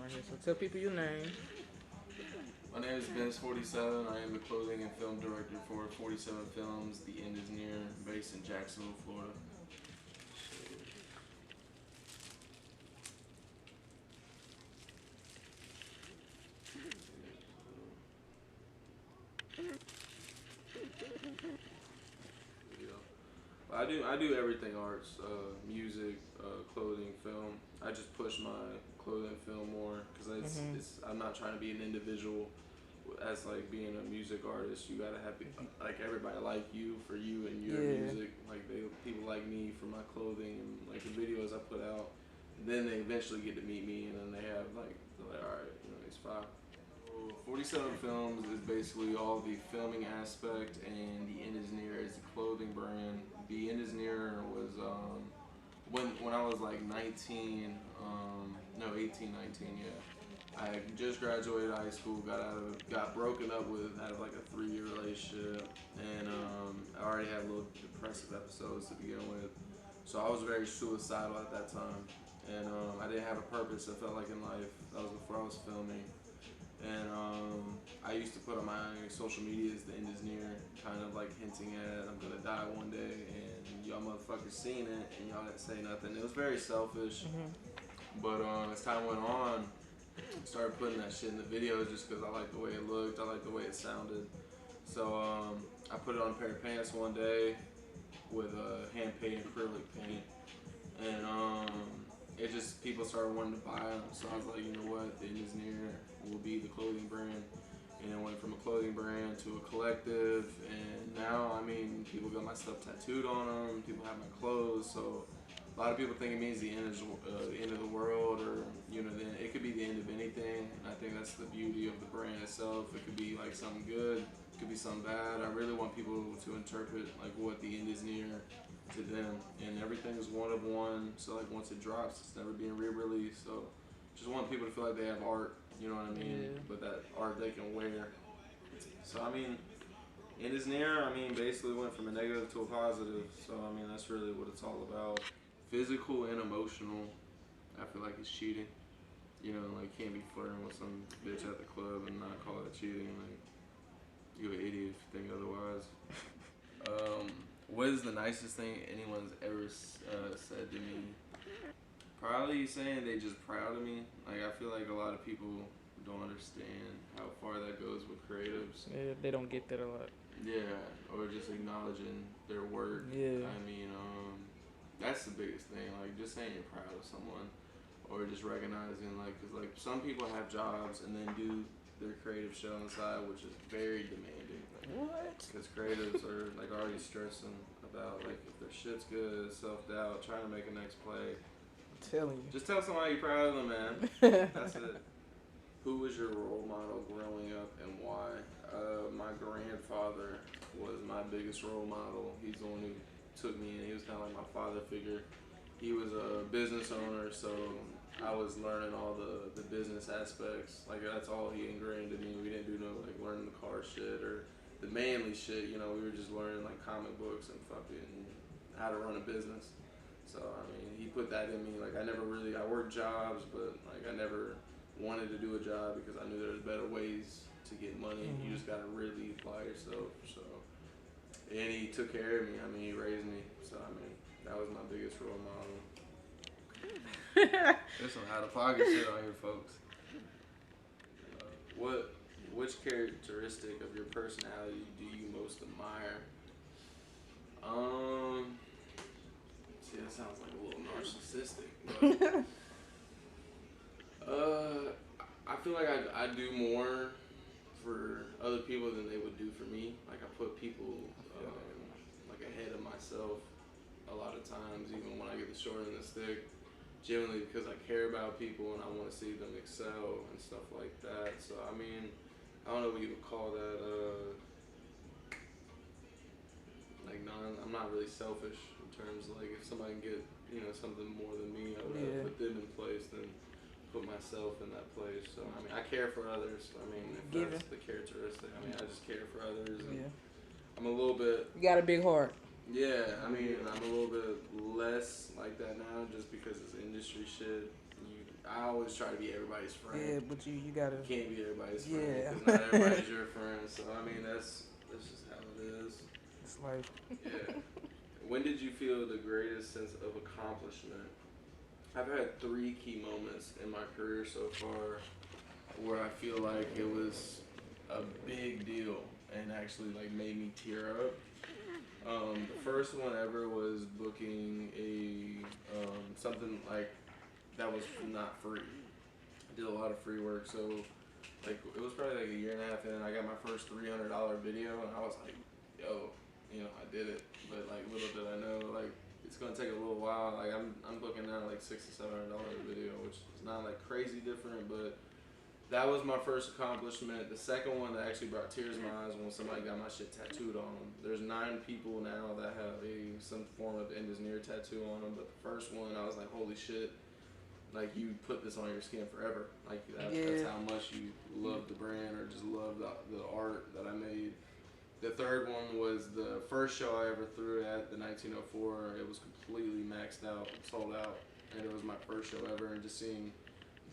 right here. So tell people your name. My name is Benz 47. I am the clothing and film director for 47 Films. The End is Near, based in Jacksonville, Florida. I do everything arts, music, clothing, film. I just push my clothing and film more because I'm not trying to be an individual. As like being a music artist, you gotta have like everybody like you for you and your music. Like people like me for my clothing and like the videos I put out. Then they eventually get to meet me, and then they're like, all right, it's fine. 47 Films is basically all the filming aspect, and The End is Near is the clothing brand. The End is Near was when I was like 19, no 18, 19, yeah. I just graduated high school, got broken up with, had like a 3-year relationship, and I already had little depressive episodes to begin with. So I was very suicidal at that time, and I didn't have a purpose. I felt like in life. That was before I was filming. And I used to put on my social medias, the end is near, kind of like hinting at I'm gonna die one day, and y'all motherfuckers seen it, and y'all didn't say nothing. It was very selfish, but as time went on, I started putting that shit in the videos just because I liked the way it looked, I liked the way it sounded. So I put it on a pair of pants one day with hand painted acrylic paint, and it just people started wanting to buy them. So I was like, you know what, the end is near. Will be the clothing brand, and it went from a clothing brand to a collective. And now, I mean, people got my stuff tattooed on them. People have my clothes. So a lot of people think it means the end of the world, or then it could be the end of anything. And I think that's the beauty of the brand itself. It could be like something good. It could be something bad. I really want people to interpret like what the end is near to them, and everything is one of one. So like once it drops, it's never being re-released. So just want people to feel like they have art, you know what I mean? Yeah. But that art they can wear. So I mean, end is near. I mean, basically went from a negative to a positive. So I mean, that's really what it's all about. Physical and emotional. I feel like it's cheating. Like can't be flirting with some bitch at the club and not call it cheating. Like you an idiot if you think otherwise. What is the nicest thing anyone's ever said to me? Probably saying they just proud of me. Like I feel like a lot of people don't understand how far that goes with creatives. Yeah, they don't get that a lot. Yeah, or just acknowledging their work. Yeah. I mean, that's the biggest thing. Like just saying you're proud of someone, or just recognizing cause like some people have jobs and then do their creative shit on the side, which is very demanding. What? Because creatives are like already stressing about like if their shit's good, self doubt, trying to make a next play. Telling you. Just tell somebody you're proud of them, man. That's it. Who was your role model growing up and why? My grandfather was my biggest role model. He's the one who took me in. He was kind of like my father figure. He was a business owner, so I was learning all the business aspects. Like that's all he ingrained in me. We didn't do no like learning the car shit or the manly shit. We were just learning like comic books and fucking how to run a business. So I mean, he put that in me. Like I worked jobs, but like I never wanted to do a job because I knew there was better ways to get money. You just gotta really apply yourself. So, and he took care of me. I mean, he raised me. So I mean, that was my biggest role model. There's some out of pocket shit on here, folks. Which characteristic of your personality do you most admire? See, that sounds like a little narcissistic. But, I feel like I do more for other people than they would do for me. Like I put people like ahead of myself a lot of times, even when I get the short end of the stick. Generally because I care about people and I want to see them excel and stuff like that. So I mean, I don't know what you would call that. I'm not really selfish in terms of like if somebody can get something more than me, I would rather put them in place than put myself in that place. So I mean, I care for others. I mean, if that's the characteristic, I mean, I just care for others. And I'm a little bit. You got a big heart. Yeah, I mean, I'm a little bit less like that now, just because it's industry shit. I always try to be everybody's friend. Yeah, but you gotta. You can't be everybody's friend. Yeah. Because not everybody's your friend. So, I mean, that's just how it is. It's like. Yeah. When did you feel the greatest sense of accomplishment? I've had 3 key moments in my career so far where I feel like it was a big deal and actually like made me tear up. The first one ever was booking a something like that was not free. I did a lot of free work, so like it was probably like a year and a half in. I got my first $300 video, and I was like, "Yo, I did it." But like little did I know, like it's gonna take a little while. Like I'm booking now like $600 to $700 a video, which is not like crazy different, but that was my first accomplishment. The second one that actually brought tears in my eyes when somebody got my shit tattooed on them. There's 9 people now that have some form of Near tattoo on them, but the first one I was like, holy shit. Like, you put this on your skin forever. Like, that's how much you love the brand or just love the art that I made. The third one was the first show I ever threw at, the 1904. It was completely maxed out, sold out, and it was my first show ever. And just seeing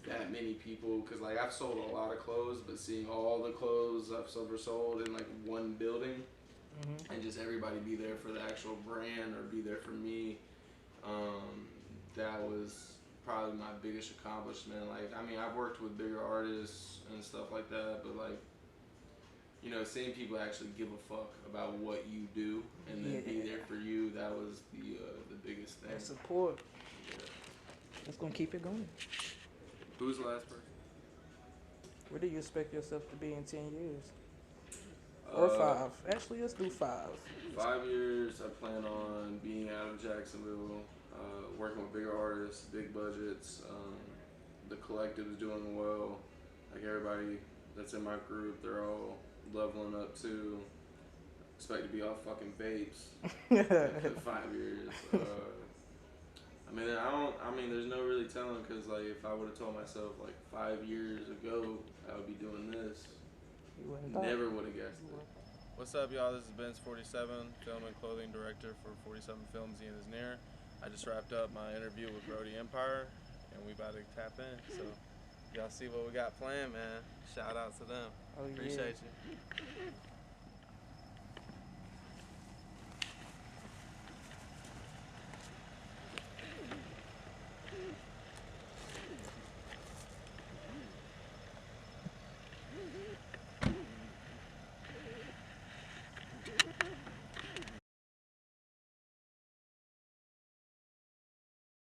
that many people, because like I've sold a lot of clothes, but seeing all the clothes I've ever sold in like one building, and just everybody be there for the actual brand or be there for me, that was probably my biggest accomplishment. Like, I mean, I've worked with bigger artists and stuff like that, but like, seeing people actually give a fuck about what you do and then be there for you, that was the biggest thing. That support. Yeah. That's gonna keep it going. Who's the last person? Where do you expect yourself to be in 10 years? Or 5? Actually, let's do 5. 5 years, I plan on being out of Jacksonville, working with bigger artists, big budgets. The collective is doing well. Like, everybody that's in my group, they're all leveling up too. Expect to be off fucking vapes in 5 years. I mean, there's no really telling, because like if I would have told myself like 5 years ago I would be doing this, never would have guessed it. What's up, y'all? This is Benz 47, film and clothing director for 47 Films. Ian is near. I just wrapped up my interview with Grody Empire, and we about to tap in. So y'all see what we got planned, man. Shout out to them. Appreciate you.